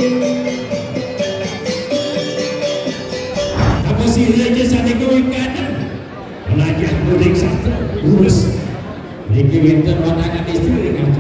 Masih Raja Sandiaga kanan pelajar mudik satu lurus Ricky Winter wanangan istri dengan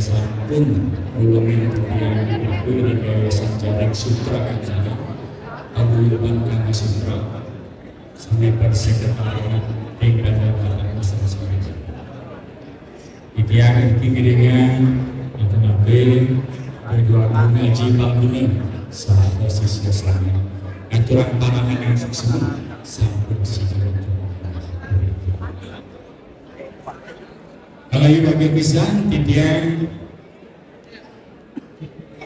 sampun ulungin yang itu di Yayasan Jaring Sutra Kancana Paguyuban Kami Sutra sampai bersekretariat hingga dalam masalah seperti Itiakan kikiringan itu nabi berjuang mengaji bangunan saat siswa selama aturan parangan yang semua sampai siswa kalau ibu bagi pisan titian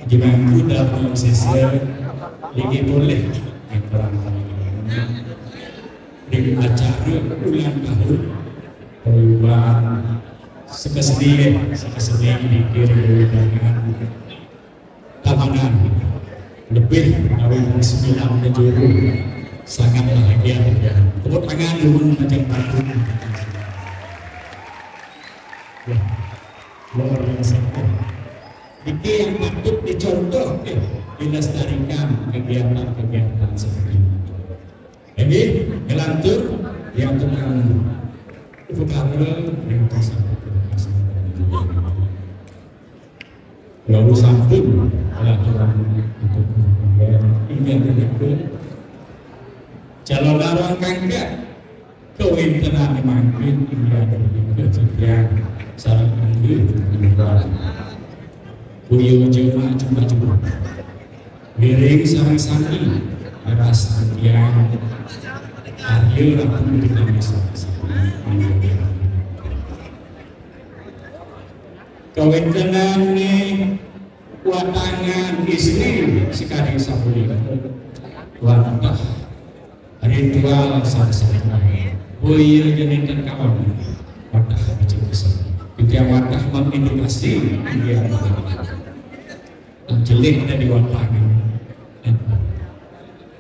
dimampu dalam sisi lagi boleh dengan acara ulang tahun perubahan sekesedihan dikiri dengan tamanan lebih dari 9 penjuru sangat bahagia tepuk tangan dulu macam batu luar biasa. Ini yang patut dicontoh, dilestarikan kegiatan-kegiatan seperti ini. Jadi, melantur yang tentang vokabulari yang tersebut. Lalu sampun pelaturan untuk ingin berikut calon larang kangga kewinteran makin hingga berikut sekian saran ambil penyebaran Buyo jema cuma miring sarang sani ras tiang akhir aku dengan kawintenan ni watangan istri sekali sabuli watah ritual sarang buyo jenikan kawan watah macam besar kita watah mengindikasi dia jelek dan diwatakan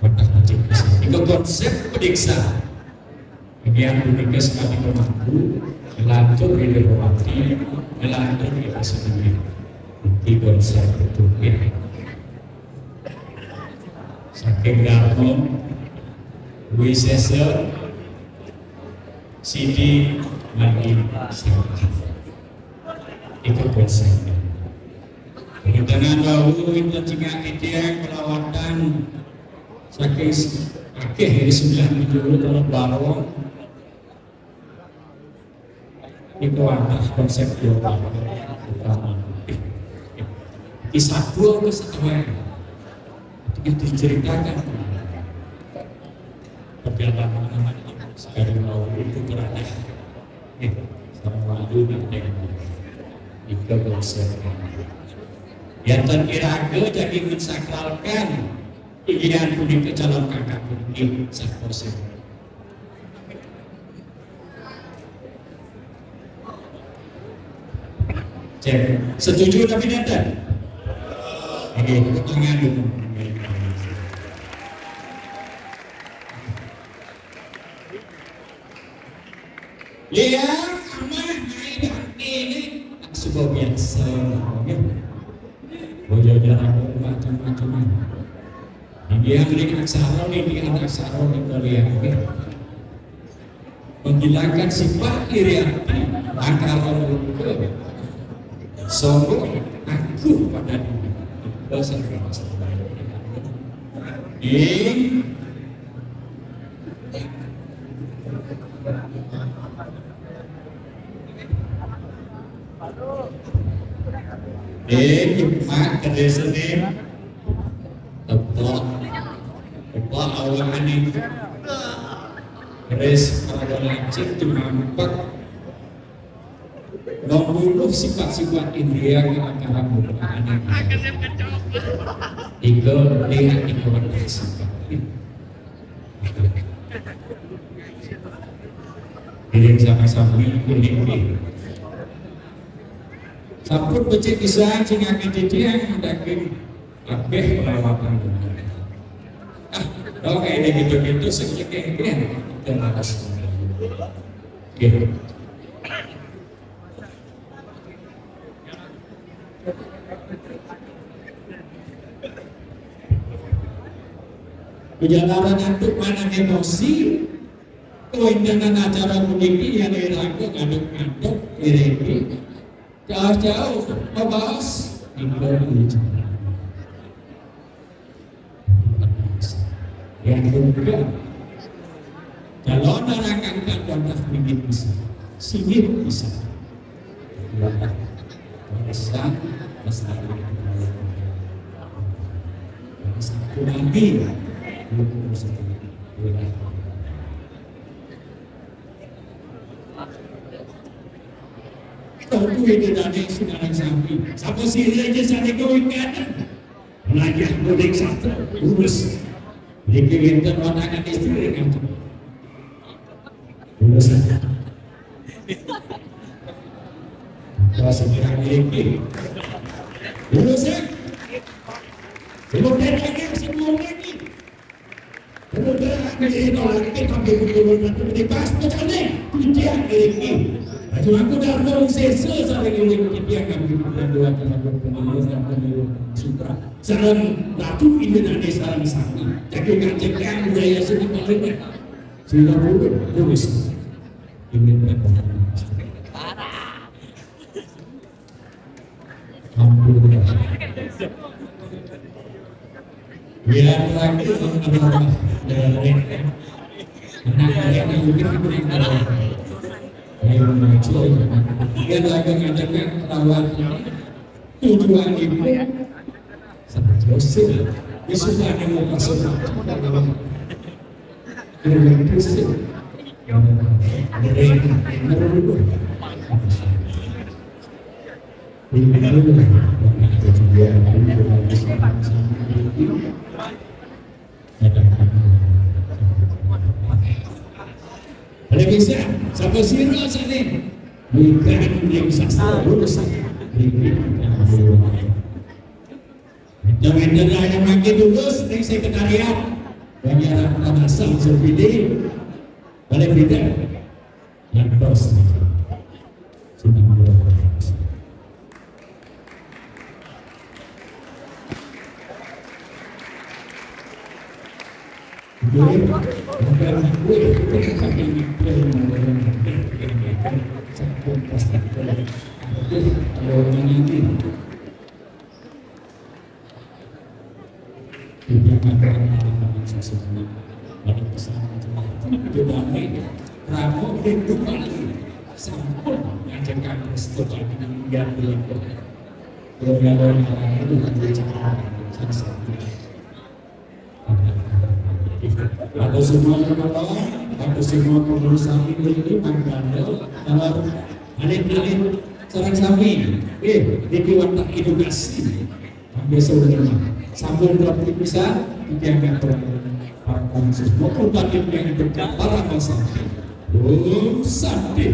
watah macam besar itu konsep pediksa yang uniknya sekali mampu melantur di Dewati melantur di Asli di konsep itu saking darmo wisesa Sidi lagi itu konsepnya dengan bau itu jika kita perawatan saking akhir dari 90 kalau baru itu ada konsep global utama kisah dua kesatuan itu diceritakan perjalanan sekarang mau itu berada sama wadu dan itu konsep yang terkira-kira jadi mensakralkan ingin kuning calon kakak kuning sakose. Cek, setuju tapi tidak? Oke, tangan dulu. Ya, amanah naik ini sebuah biasa. Bojojaran macam-macam. Dia milik aksara ini aksara kalian menghilangkan sifat iri hati antara ke sombong aku pada diri dosa hikmat kedesane tepat awal ini res pada lancip dimampak Membunuh sifat-sifat indria ke antara aneh. Ego lihat sifat. Kirim sama-sama ini. Sampun becik kisah sing akeh yang daging akeh perawatan. Kalau kayak gitu sekian kita malas. Gitu. Perjalanan untuk mana emosi, kewenangan acara begini yang diragu ngaduk-ngaduk, ini jauh-jauh membahas Indonesia. Yang kedua, kalau orang angkat kontak bikin bisa, sihir bisa. Satu lagi, tahu itu dari sekarang sampai, siapa sih aja saya kawinkan, belajar bodek satu, urus, dikirim ke ponakan istri kan, urus saja. Bahasa merah ini, urus saja. Sebelum lagi. Kemudian ini orang kita ambil betul-betul dibahas macamnya, tujuan ini. Cuma aku dah mau sesa saya ini dia akan dua pemilu sutra. Salam ratu Indonesia salam sakti. Jadi kancingkan budaya seni paling sudah lulus. Ini parah. Biar lagi orang dari anak-anak yang mungkin dia lagi ngajakin perawat tujuan ibu selesai disuruh ada mau masuk itu sih ada kisah, siapa sirah sana? Bukan yang sastra, lulus jangan yang makin lulus, yang sekretariat banyak penasam seperti balik beda yang terus sudah atau semua penolong, atau semua pengurus sapi ini mandandel dalam alih-alih sarang sapi, dibuat edukasi, besoknya sambil berarti bisa dijaga para khusus maupun bagi yang dekat para sapi. Oh, sapi.